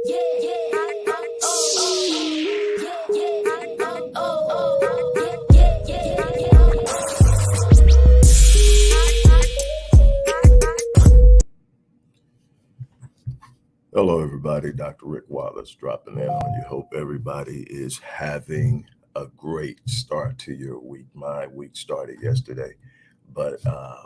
Hello, everybody. Dr. Rick Wallace dropping in on you. Hope everybody is having a great start to your week. My week started yesterday, but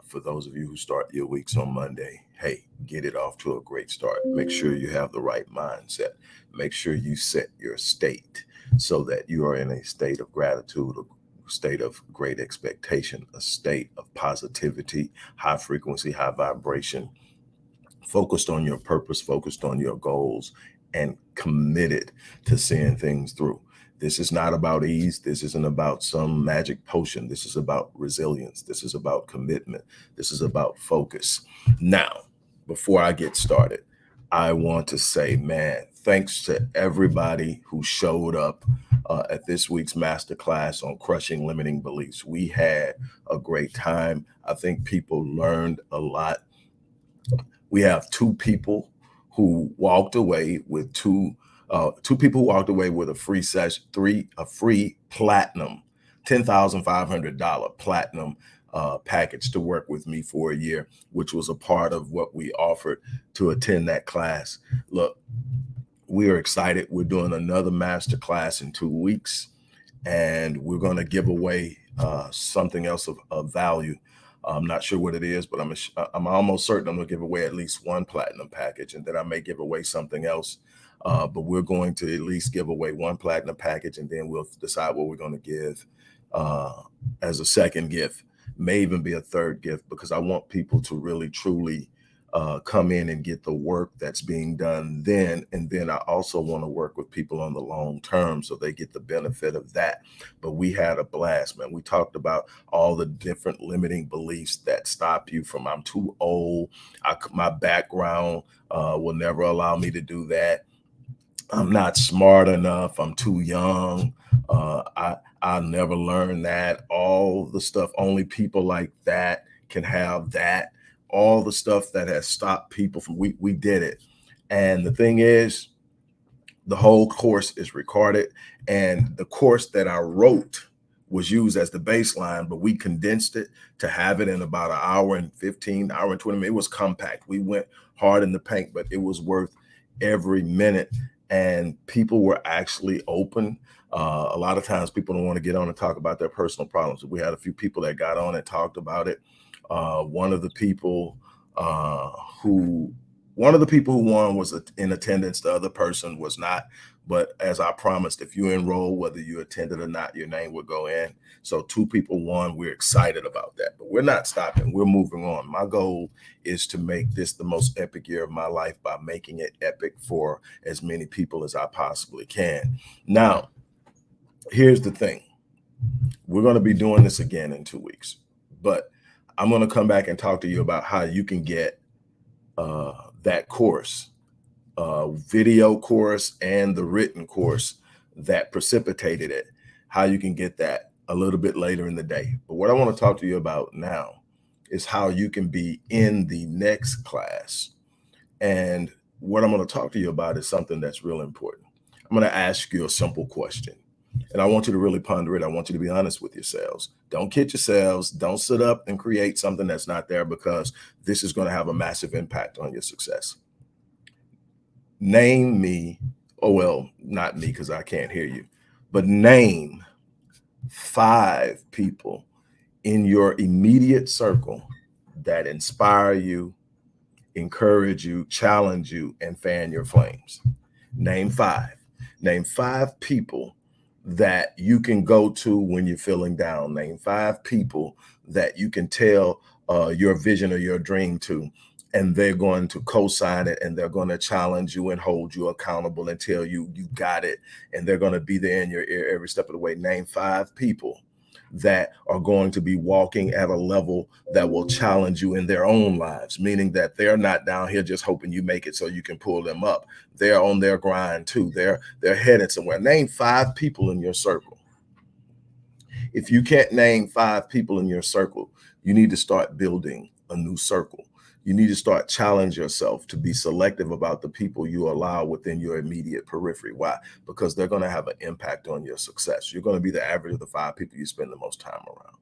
for those of you who start your weeks on Monday, hey, get it off to a great start. Make sure you have the right mindset. Make sure you set your state so that you are in a state of gratitude, a state of great expectation, a state of positivity, high frequency, high vibration, focused on your purpose, focused on your goals, and committed to seeing things through. This is not about ease. This isn't about some magic potion. This is about resilience. This is about commitment. This is about focus. Now, before I get started, I want to say, man, thanks to everybody who showed up at this week's masterclass on crushing limiting beliefs. We had a great time. I think people learned a lot. We have two people who walked away with a free session, a free platinum, $10,500 platinum package to work with me for a year, which was a part of what we offered to attend that class. Look, we are excited. We're doing another master class in 2 weeks, and we're going to give away something else of value. I'm not sure what it is, but I'm almost certain I'm going to give away at least one platinum package, and then I may give away something else. But we're going to at least give away one platinum package, and then we'll decide what we're going to give as a second gift. May even be a third gift, because I want people to really, truly come in and get the work that's being done then. And then I also want to work with people on the long term so they get the benefit of that. But we had a blast, man. We talked about all the different limiting beliefs that stop you from, I'm too old. My background will never allow me to do that. I'm not smart enough. I'm too young. I'll never learn that. All the stuff, only people like that can have that. All the stuff that has stopped people from, we did it. And the thing is, the whole course is recorded, and the course that I wrote was used as the baseline, but we condensed it to have it in about an hour and 15, hour and 20 minutes. It was compact. We went hard in the paint, but it was worth every minute. And people were actually open. A lot of times people don't want to get on and talk about their personal problems. We had a few people that got on and talked about it. One of the people who won was in attendance. The other person was not. But as I promised, if you enroll, whether you attended or not, your name would go in. So 2 people won. We're excited about that, but we're not stopping. We're moving on. My goal is to make this the most epic year of my life by making it epic for as many people as I possibly can. Now, here's the thing. We're going to be doing this again in 2 weeks, but I'm going to come back and talk to you about how you can get that course, video course and the written course that precipitated it, how you can get that a little bit later in the day. But what I want to talk to you about now is how you can be in the next class. And what I'm going to talk to you about is something that's real important. I'm going to ask you a simple question, and I want you to really ponder it. I want you to be honest with yourselves. Don't kid yourselves. Don't sit up and create something that's not there, because this is going to have a massive impact on your success. Name me, oh, well, not me, because I can't hear you, but name 5 people in your immediate circle that inspire you, encourage you, challenge you, and fan your flames. Name 5. Name 5 people that you can go to when you're feeling down. Name 5 people that you can tell your vision or your dream to, and they're going to co-sign it, and they're going to challenge you and hold you accountable and tell you you got it, and they're going to be there in your ear every step of the way. Name 5 people that are going to be walking at a level that will challenge you in their own lives, meaning that they're not down here just hoping you make it so you can pull them up. They're on their grind too. They're headed somewhere. Name 5 people in your circle. If you can't name 5 people in your circle, you need to start building a new circle. You need to start challenge yourself to be selective about the people you allow within your immediate periphery. Why? Because they're going to have an impact on your success. You're going to be the average of the 5 people you spend the most time around,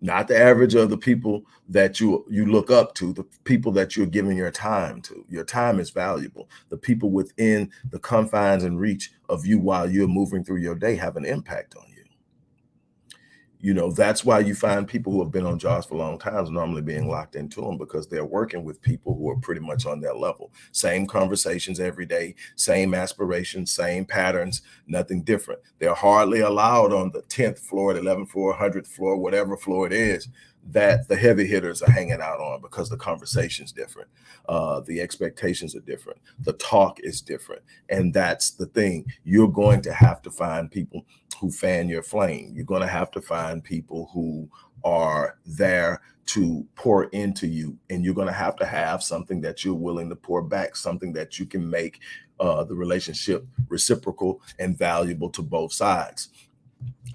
not the average of the people that you look up to, the people that you're giving your time to. Your time is valuable. The people within the confines and reach of you while you're moving through your day have an impact on you. You know, that's why you find people who have been on jobs for long times normally being locked into them, because they're working with people who are pretty much on their level. Same conversations every day, same aspirations, same patterns, nothing different. They're hardly allowed on the 10th floor, the 11th floor, 100th floor, whatever floor it is, that the heavy hitters are hanging out on, because the conversation's different. The expectations are different. The talk is different. And that's the thing. You're going to have to find people who fan your flame. You're going to have to find people who are there to pour into you, and you're going to have something that you're willing to pour back, something that you can make the relationship reciprocal and valuable to both sides.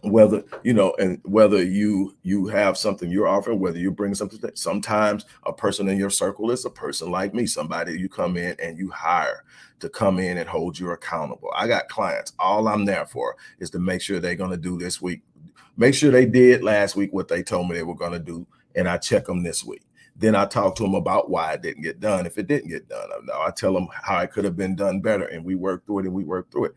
Whether and whether you have something you're offering, whether you bring something. Sometimes a person in your circle is a person like me, somebody you come in and you hire to come in and hold you accountable. I got clients, all I'm there for is to make sure they're going to do this week, make sure they did last week what they told me they were going to do, and I check them this week. Then I talk to them about why it didn't get done. If it didn't get done, I tell them how it could have been done better, and we work through it.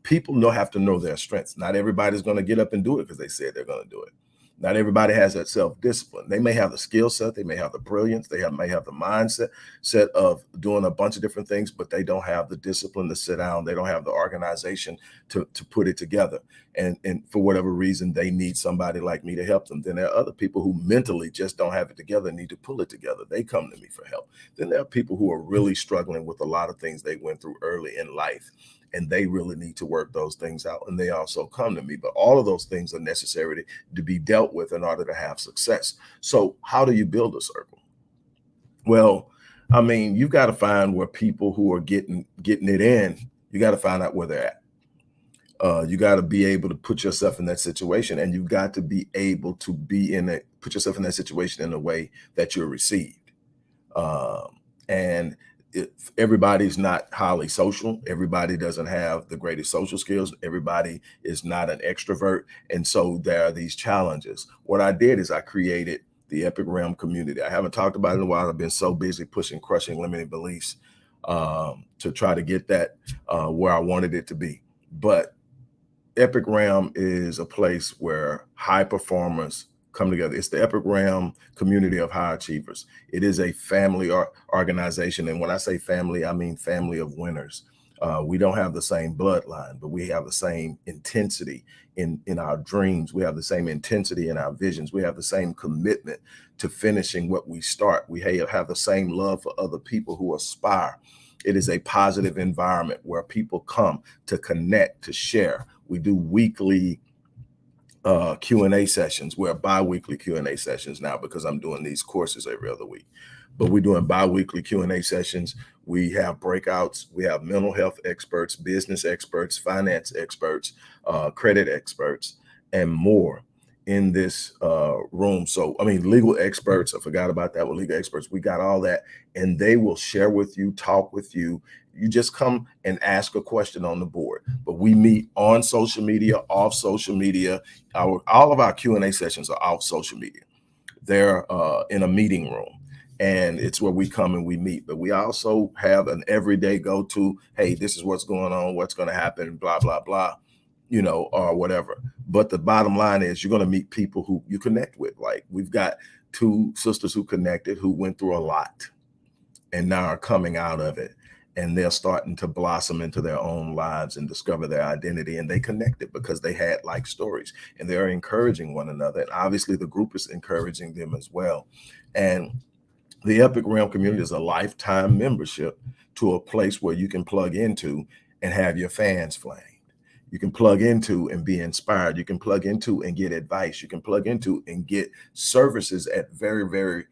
People have to know their strengths. Not everybody's going to get up and do it because they said they're going to do it. Not everybody has that self-discipline. They may have the skill set, they may have the brilliance, may have the mindset of doing a bunch of different things, but they don't have the discipline to sit down. They don't have the organization to put it together. And for whatever reason, they need somebody like me to help them. Then there are other people who mentally just don't have it together and need to pull it together. They come to me for help. Then there are people who are really struggling with a lot of things they went through early in life, and they really need to work those things out, and they also come to me. But all of those things are necessary to be dealt with in order to have success. So how do you build a circle? Well, I mean, you've got to find where people who are getting it in, you got to find out where they're at. You got to be able to put yourself in that situation, and you've got to be able to put yourself in that situation in a way that you're received. And everybody's not highly social. Everybody doesn't have the greatest social skills. Everybody is not an extrovert. And so there are these challenges. What I did is I created the Epic Realm community. I haven't talked about it in a while. I've been so busy crushing limiting beliefs to try to get that where I wanted it to be. But Epic Realm is a place where high performers come together. It's the Epic Realm community of high achievers. It is a family organization. And when I say family, I mean family of winners. We don't have the same bloodline, but we have the same intensity in our dreams. We have the same intensity in our visions. We have the same commitment to finishing what we start. We have the same love for other people who aspire. It is a positive environment where people come to connect, to share. We do weekly Q&A sessions. We're bi-weekly Q&A sessions now because I'm doing these courses every other week. But we're doing bi-weekly Q&A sessions. We have breakouts. We have mental health experts, business experts, finance experts, credit experts, and more in this room. So, I mean, legal experts, I forgot about that. With legal experts, we got all that, and they will share with you, talk with you. You just come and ask a question on the board. But we meet on social media, off social media. All of our Q&A sessions are off social media. They're in a meeting room, and it's where we come and we meet. But we also have an everyday go-to, hey, this is what's going on, what's going to happen, blah, blah, blah, or whatever. But the bottom line is you're going to meet people who you connect with. Like, we've got 2 sisters who connected, who went through a lot and now are coming out of it. And they're starting to blossom into their own lives and discover their identity. And they connected because they had like stories, and they're encouraging one another. And obviously the group is encouraging them as well. And the Epic Realm community is a lifetime membership to a place where you can plug into and have your fans flamed. You can plug into and be inspired. You can plug into and get advice. You can plug into and get services at very, very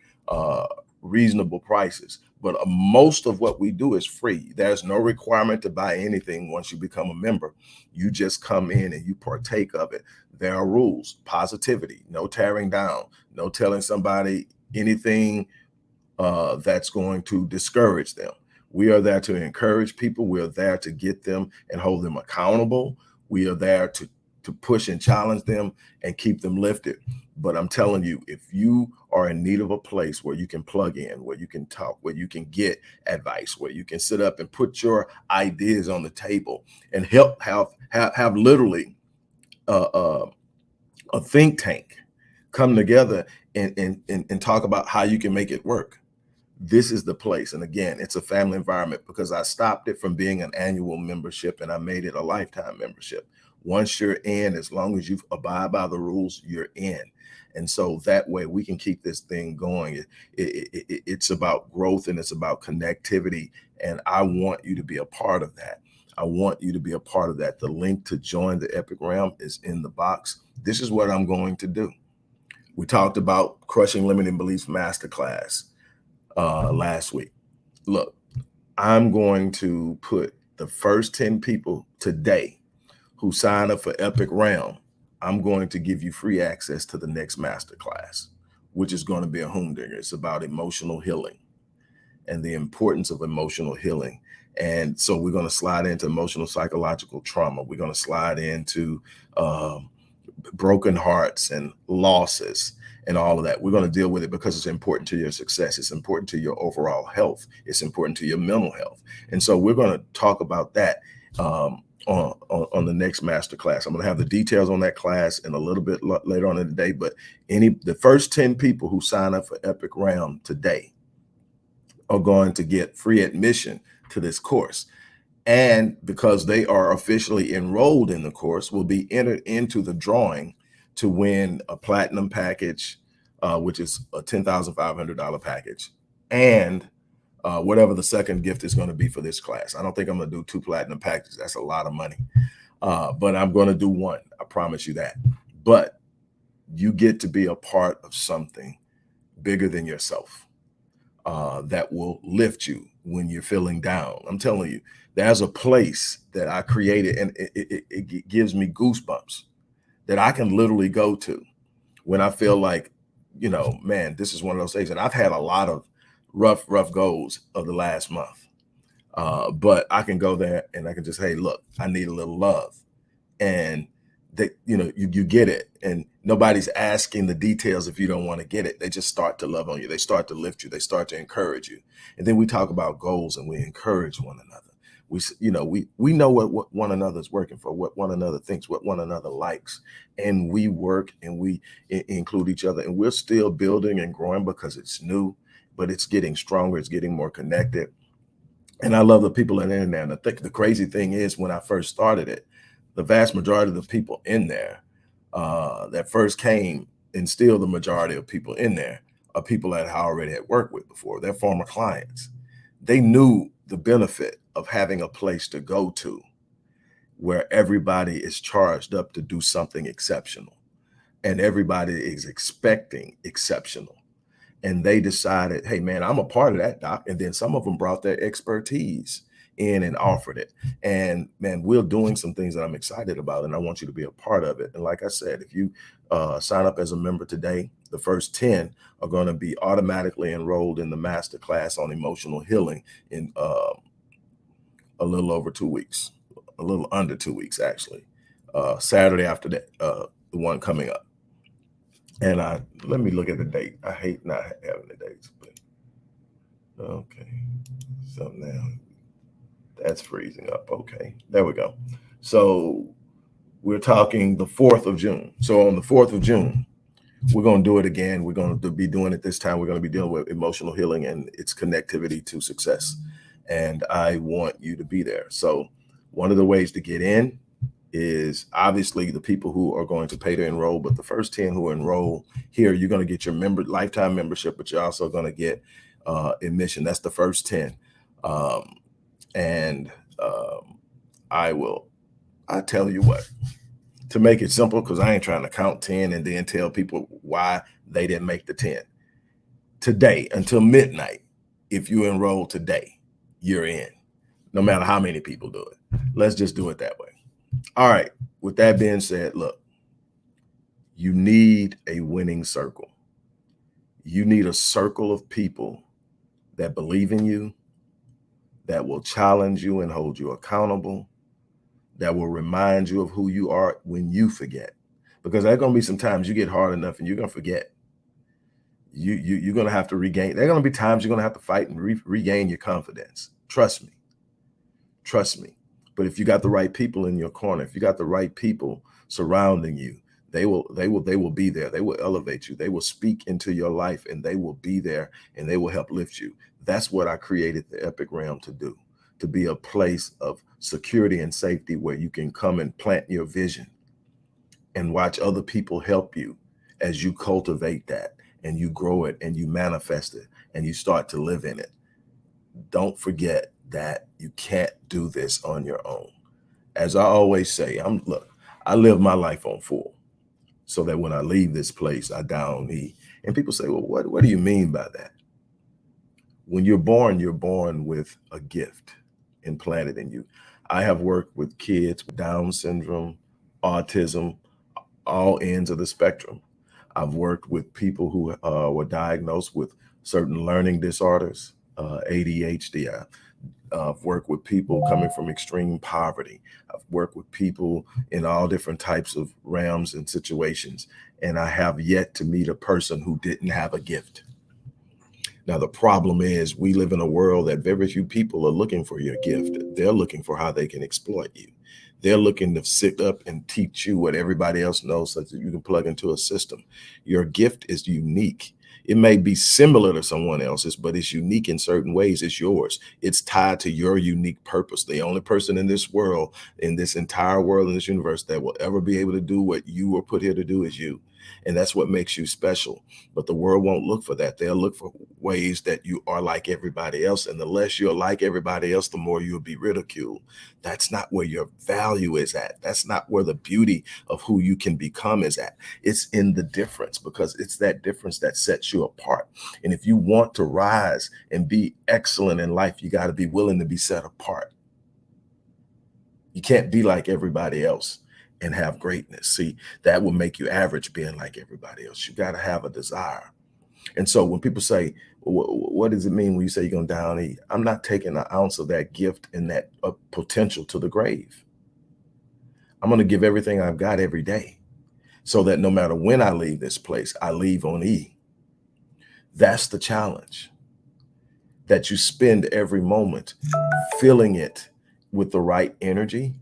reasonable prices. But most of what we do is free. There's no requirement to buy anything once you become a member. You just come in and you partake of it. There are rules: positivity, no tearing down, no telling somebody anything that's going to discourage them. We are there to encourage people. We are there to get them and hold them accountable. We are there to push and challenge them and keep them lifted. But I'm telling you, if you are in need of a place where you can plug in, where you can talk, where you can get advice, where you can sit up and put your ideas on the table and help have literally a think tank come together and talk about how you can make it work, this is the place. And again, it's a family environment because I stopped it from being an annual membership and I made it a lifetime membership. Once you're in, as long as you abide by the rules, you're in. And so that way we can keep this thing going. It's about growth and it's about connectivity. And I want you to be a part of that. I want you to be a part of that. The link to join the Epic Realm is in the box. This is what I'm going to do. We talked about Crushing Limiting Beliefs Masterclass last week. Look, I'm going to put the first 10 people today who sign up for Epic Realm. I'm going to give you free access to the next masterclass, which is going to be a humdinger. It's about emotional healing and the importance of emotional healing. And so we're going to slide into emotional psychological trauma. We're going to slide into broken hearts and losses and all of that. We're going to deal with it because it's important to your success. It's important to your overall health. It's important to your mental health. And so we're going to talk about that on the next masterclass. I'm going to have the details on that class in a little bit later on in the day. But the first 10 people who sign up for Epic Realm today are going to get free admission to this course. And because they are officially enrolled in the course, will be entered into the drawing to win a platinum package, which is a $10,500 package, and whatever the second gift is going to be for this class. I don't think I'm going to do 2 platinum packages. That's a lot of money. But I'm going to do 1. I promise you that. But you get to be a part of something bigger than yourself that will lift you when you're feeling down. I'm telling you, there's a place that I created and it gives me goosebumps that I can literally go to when I feel like, man, this is one of those days. And I've had a lot of rough goes of the last month. But I can go there and I can just, hey, look, I need a little love. And that, you get it. And nobody's asking the details if you don't want to get it. They just start to love on you. They start to lift you. They start to encourage you. And then we talk about goals and we encourage one another. We know what one another is working for, what one another thinks, what one another likes. And we work and we include each other. And we're still building and growing because it's new, but it's getting stronger. It's getting more connected. And I love the people that are in there. And I think the crazy thing is when I first started it, the vast majority of the people in there that first came, and still the majority of people in there are people that I already had worked with before. They're former clients. They knew the benefit of having a place to go to where everybody is charged up to do something exceptional and everybody is expecting exceptional. And they decided, hey, man, I'm a part of that, doc. And then some of them brought their expertise in and offered it. And man, we're doing some things that I'm excited about, and I want you to be a part of it. And like I said, if you sign up as a member today, the first 10 are going to be automatically enrolled in the master class on emotional healing in a little over 2 weeks, a little under 2 weeks, actually. Saturday after that, the one coming up. And let me look at the date. I hate not having the dates, but okay. So now that's freezing up. Okay, there we go. So we're talking the 4th of June. So on the 4th of June, we're going to do it again. We're going to be doing it this time. We're going to be dealing with emotional healing and its connectivity to success. And I want you to be there. So one of the ways to get in is obviously the people who are going to pay to enroll, but the first 10 who enroll here, you're going to get your lifetime membership, but you're also going to get admission. That's the first 10. I tell you what, to make it simple, because I ain't trying to count 10 and then tell people why they didn't make the 10. Today until midnight, if you enroll today, you're in, no matter how many people do it. Let's just do it that way. All right. With that being said, look, you need a winning circle. You need a circle of people that believe in you, that will challenge you and hold you accountable, that will remind you of who you are when you forget. Because there's going to be some times you get hard enough and you're going to forget. You're going to have to regain. There are going to be times you're going to have to fight and regain your confidence. Trust me. Trust me. But if you got the right people in your corner, if you got the right people surrounding you, they will be there. They will elevate you. They will speak into your life, and they will be there, and they will help lift you. That's what I created the Epic Realm to do, to be a place of security and safety where you can come and plant your vision and watch other people help you as you cultivate that and you grow it and you manifest it and you start to live in it. Don't forget that you can't do this on your own. As I always say, look, I live my life on full so that when I leave this place, I down knee. And people say, well, what do you mean by that? When you're born with a gift implanted in you. I have worked with kids with Down syndrome, autism, all ends of the spectrum. I've worked with people who were diagnosed with certain learning disorders, ADHD. I've worked with people coming from extreme poverty. I've worked with people in all different types of realms and situations. And I have yet to meet a person who didn't have a gift. Now, the problem is we live in a world that very few people are looking for your gift. They're looking for how they can exploit you. They're looking to sit up and teach you what everybody else knows so that you can plug into a system. Your gift is unique. It may be similar to someone else's, but it's unique in certain ways. It's yours. It's tied to your unique purpose. The only person in this world, in this entire world, in this universe that will ever be able to do what you were put here to do is you. And that's what makes you special. But the world won't look for that. They'll look for ways that you are like everybody else. And the less you're like everybody else, the more you'll be ridiculed. That's not where your value is at. That's not where the beauty of who you can become is at. It's in the difference, because it's that difference that sets you apart. And if you want to rise and be excellent in life, you got to be willing to be set apart. You can't be like everybody else and have greatness. See, that will make you average being like everybody else. You got to have a desire. And so when people say, what does it mean when you say you're going to down eat? I'm not taking an ounce of that gift and that potential to the grave. I'm going to give everything I've got every day so that no matter when I leave this place, I leave on E. That's the challenge, that you spend every moment filling it with the right energy,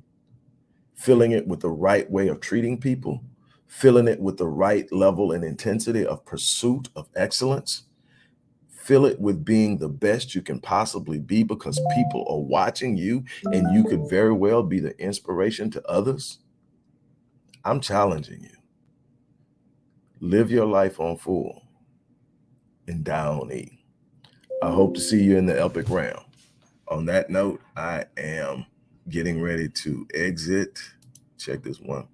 filling it with the right way of treating people, filling it with the right level and intensity of pursuit of excellence. Fill it with being the best you can possibly be, because people are watching you and you could very well be the inspiration to others. I'm challenging you. Live your life on full and down E. I hope to see you in the Epic Realm. On that note, I am getting ready to exit. Check this one.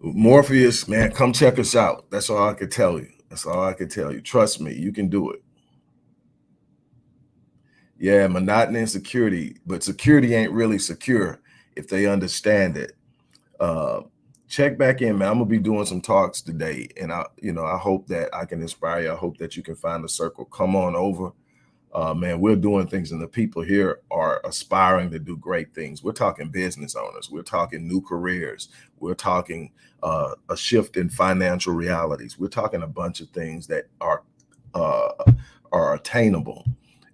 Morpheus, man, come check us out. That's all I could tell you. That's all I could tell you. Trust me, you can do it. Yeah, monotony and security, but security ain't really secure if they understand it. Check back in, man. I'm gonna be doing some talks today, and I hope that I can inspire you. I hope that you can find a circle. Come on over. Man, we're doing things, and the people here are aspiring to do great things. We're talking business owners. We're talking new careers. We're talking a shift in financial realities. We're talking a bunch of things that are attainable,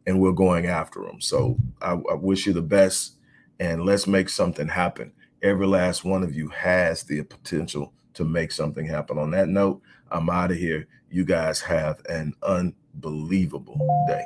and we're going after them. So I wish you the best, and let's make something happen. Every last one of you has the potential to make something happen. On that note, I'm out of here. You guys have an unbelievable day.